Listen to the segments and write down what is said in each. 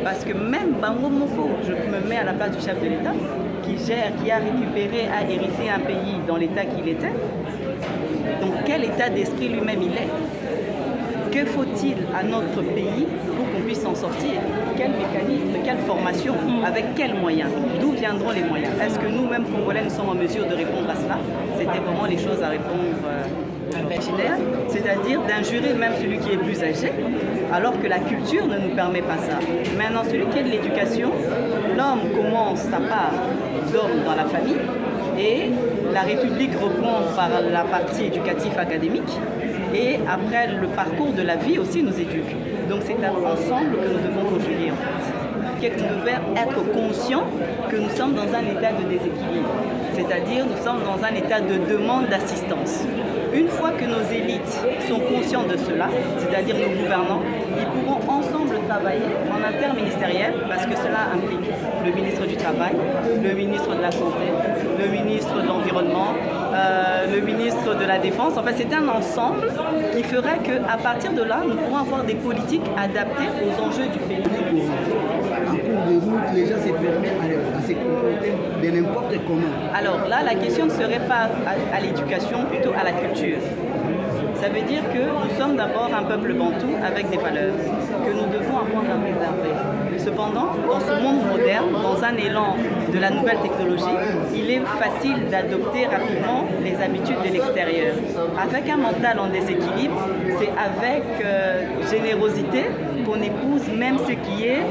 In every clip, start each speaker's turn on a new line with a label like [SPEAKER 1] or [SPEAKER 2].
[SPEAKER 1] Parce que même Bango Moko, je me mets à la place du chef de l'État, qui a récupéré, a hérité un pays dans l'état qu'il était. Donc quel état d'esprit lui-même il est? Que faut-il à notre pays pour qu'on puisse s'en sortir? Quel mécanisme, quelle formation, avec quels moyens? D'où viendront les moyens? Est-ce que nous-mêmes, Congolais, nous sommes en mesure de répondre à cela? C'était vraiment les choses à répondre imaginaires, c'est-à-dire d'injurer même celui qui est plus âgé, alors que la culture ne nous permet pas ça. Maintenant, celui qui est de l'éducation, l'homme commence sa part d'homme dans la famille, et la République reprend par la partie éducative académique, et après le parcours de la vie aussi nous éduque. Donc c'est ensemble que nous devons conjuguer en fait. Que nous devons être conscients que nous sommes dans un état de déséquilibre, c'est-à-dire nous sommes dans un état de demande d'assistance. Une fois que nos élites sont conscients de cela, c'est-à-dire nos gouvernants, ils pourront ensemble travailler en interministériel, parce que cela implique le ministre du Travail, le ministre de la Santé, le ministre de l'Environnement, le ministre de la Défense. En fait, c'est un ensemble qui ferait qu'à partir de là, nous pourrons avoir des politiques adaptées aux enjeux du pays.
[SPEAKER 2] En cours de route, les gens se permettent à se comporter de n'importe comment.
[SPEAKER 1] Alors là, la question ne serait pas à l'éducation, plutôt à la culture. Ça veut dire que nous sommes d'abord un peuple bantou avec des valeurs que nous devons apprendre à préserver. Cependant, dans ce monde moderne, dans un élan de la nouvelle technologie, il est facile d'adopter rapidement les habitudes de l'extérieur. Avec un mental en déséquilibre, c'est avec générosité qu'on épouse même ce qui est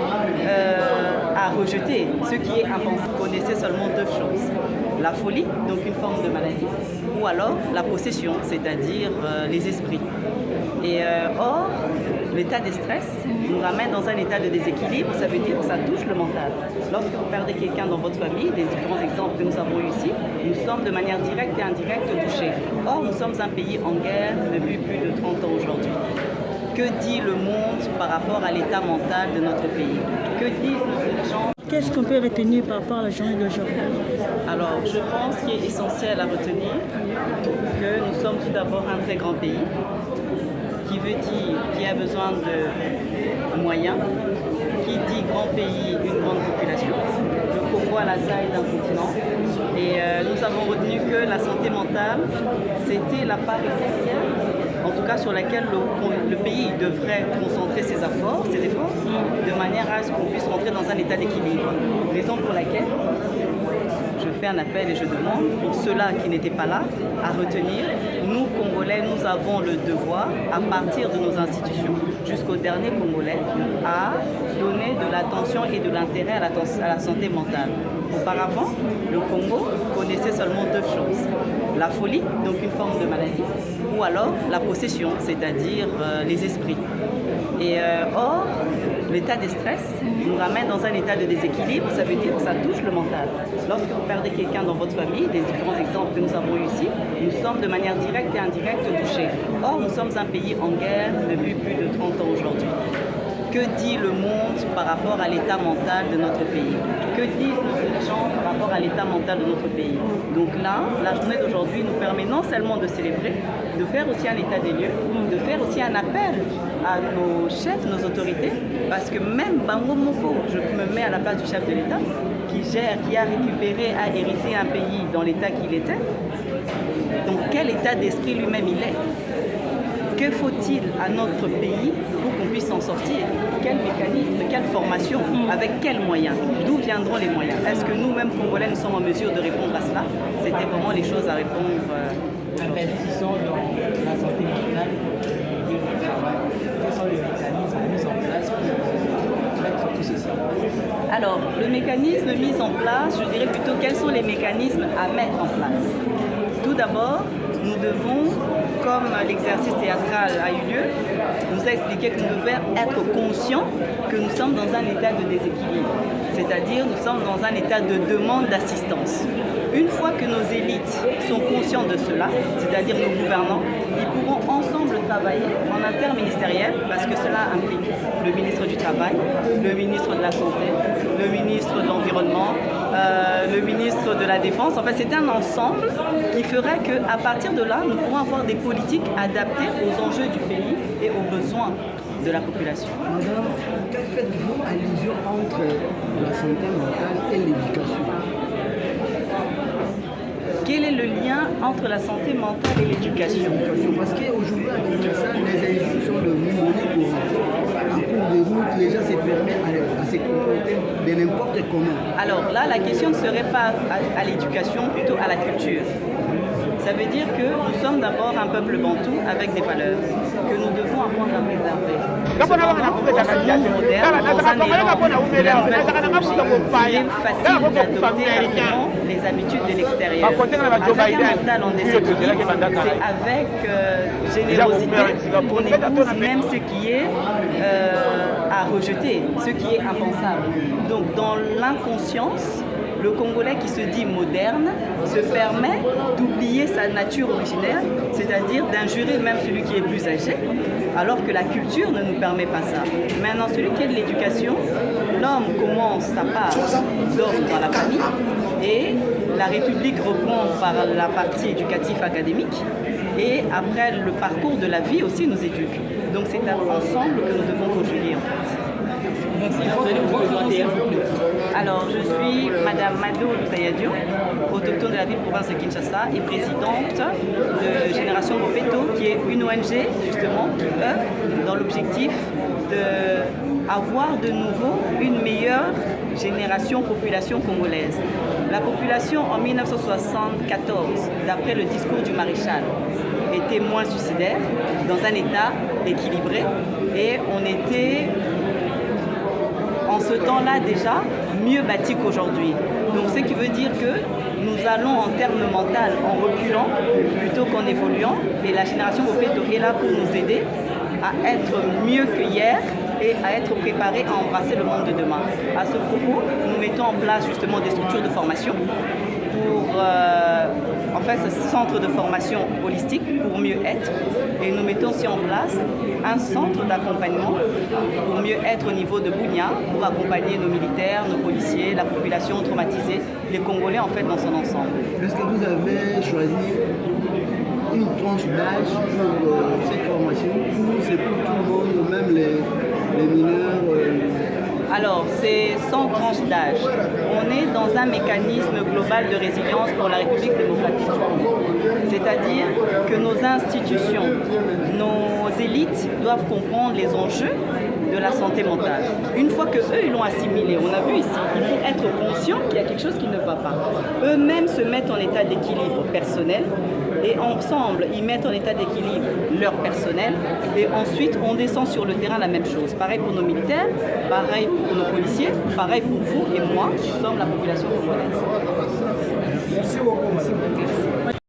[SPEAKER 1] à rejeter, ce qui est impensable. Vous connaissez seulement deux choses. La folie, donc une forme de maladie, ou alors la possession, c'est-à-dire les esprits. Et or, l'état de stress nous ramène dans un état de déséquilibre, ça veut dire que ça touche le mental. Lorsque vous perdez quelqu'un dans votre famille, des différents exemples que nous avons eu ici, nous sommes de manière directe et indirecte touchés. Or, nous sommes un pays en guerre depuis plus de 30 ans aujourd'hui. Que dit le monde par rapport à l'état mental de notre pays? Que disent nos dirigeants?
[SPEAKER 3] Qu'est-ce qu'on peut retenir par rapport à la journée d'aujourd'hui?
[SPEAKER 1] Alors, je pense qu'il est essentiel à retenir que nous sommes tout d'abord un très grand pays, qui veut dire qu'il y a besoin de moyens, qui dit grand pays, une grande population. Le Congo a la taille d'un continent, et nous avons retenu que la santé mentale, c'était la part essentielle, en tout cas sur laquelle le pays devrait concentrer ses efforts, de manière à ce qu'on puisse rentrer dans un état d'équilibre. Raison pour laquelle je fais un appel et je demande, pour ceux-là qui n'étaient pas là, à retenir, nous Congolais, nous avons le devoir, à partir de nos institutions, jusqu'au dernier Congolais, à donner de l'attention et de l'intérêt à la santé mentale. Auparavant, le Congo connaissait seulement deux choses. La folie, donc une forme de maladie, ou alors la possession, c'est-à-dire les esprits. Et or, l'état de stress nous ramène dans un état de déséquilibre, ça veut dire que ça touche le mental. Lorsque vous perdez quelqu'un dans votre famille, des différents exemples que nous avons eu ici, nous sommes de manière directe et indirecte touchés. Or, nous sommes un pays en guerre depuis plus de 30 ans aujourd'hui. Que dit le monde par rapport à l'état mental de notre pays? Que disent nos dirigeants par rapport à l'état mental de notre pays? Donc là, la journée d'aujourd'hui nous permet non seulement de célébrer, de faire aussi un état des lieux, de faire aussi un appel à nos chefs, nos autorités, parce que même Bango Moko, je me mets à la place du chef de l'État, qui a récupéré, a hérité un pays dans l'état qu'il était. Donc quel état d'esprit lui-même il est? Que faut-il à notre pays pour qu'on puisse s'en sortir? Quel mécanisme, quelle formation, avec quels moyens? D'où viendront les moyens? Est-ce que nous-mêmes, Congolais, nous sommes en mesure de répondre à cela? C'était vraiment les choses à répondre.
[SPEAKER 4] Investissons dans la santé mentale et le travail. Quels sont les mécanismes mis en place pour mettre tout ceci en place?
[SPEAKER 1] Alors, le mécanisme mis en place, je dirais plutôt quels sont les mécanismes à mettre en place. Tout d'abord, nous devons, comme l'exercice théâtral a eu lieu, nous a expliqué que nous devons être conscients que nous sommes dans un état de déséquilibre. C'est-à-dire nous sommes dans un état de demande d'assistance. Une fois que nos élites sont conscients de cela, c'est-à-dire nos gouvernants, ils pourront ensemble travailler en interministériel, parce que cela implique le ministre du Travail, le ministre de la Santé, le ministre de l'Environnement, le ministre de la Défense. En fait, c'est un ensemble qui ferait qu'à partir de là, nous pourrons avoir des politiques adaptées aux enjeux du pays et aux besoins de la population.
[SPEAKER 2] Madame, que faites-vous allusion entre la santé mentale et l'éducation?
[SPEAKER 1] Quel est le lien entre la santé mentale et l'éducation?
[SPEAKER 2] Parce qu'aujourd'hui, à Kinshasa, les injures sont devenues monnaie courante. En cours de route, les gens se permettent à se comporter de n'importe comment.
[SPEAKER 1] Alors là, la question ne serait pas à l'éducation, plutôt à la culture. Ça veut dire que nous sommes d'abord un peuple bantou avec des valeurs que nous devons apprendre à préserver. Cependant, dans ce monde moderne, dans un élan de la nouvelle technologie, il est facile d'adopter rapidement les habitudes de l'extérieur. Avec un mental en déséquilibre, c'est avec générosité qu'on épouse même ce qui est à rejeter, ce qui est impensable. Donc dans l'inconscience, le Congolais qui se dit moderne se permet d'oublier sa nature originelle, c'est-à-dire d'injurer même celui qui est plus âgé, alors que la culture ne nous permet pas ça. Maintenant, celui qui est de l'éducation, l'homme commence sa part d'ordre dans la famille et la République reprend par la partie éducative académique et après le parcours de la vie aussi nous éduque. Donc c'est ensemble que nous devons conjuguer en fait. Alors, je suis Madame Mado Lusayadiou, autochtone de la ville-province de Kinshasa et présidente de Génération Bopeto, qui est une ONG justement qui œuvre dans l'objectif d'avoir de nouveau une meilleure génération population congolaise. La population en 1974, d'après le discours du maréchal, était moins suicidaire, dans un état équilibré et on était en ce temps-là déjà mieux bâti qu'aujourd'hui. Donc ce qui veut dire que nous allons en termes mental en reculant plutôt qu'en évoluant et la génération Bopeto est là pour nous aider à être mieux que hier et à être préparés à embrasser le monde de demain. À ce propos, nous mettons en place justement des structures de formation pour en fait ce centre de formation holistique pour mieux être et nous mettons aussi en place un centre d'accompagnement pour mieux être au niveau de Bunia pour accompagner nos militaires, nos policiers, la population traumatisée, les Congolais en fait dans son ensemble.
[SPEAKER 2] Est-ce que vous avez choisi une tranche d'âge pour cette formation ou c'est pour tout le monde, même les mineurs
[SPEAKER 1] Alors, c'est sans tranche d'âge. On est dans un mécanisme global de résilience pour la République démocratique du Congo. C'est-à-dire que nos institutions, nos élites doivent comprendre les enjeux de la santé mentale. Une fois qu'eux, ils l'ont assimilé, on a vu ici, il faut être conscient qu'il y a quelque chose qui ne va pas. Eux-mêmes se mettent en état d'équilibre personnel et ensemble, ils mettent en état d'équilibre leur personnel et ensuite, on descend sur le terrain la même chose. Pareil pour nos militaires, pareil pour nos policiers, pareil pour vous et moi, qui sommes la population congolaise.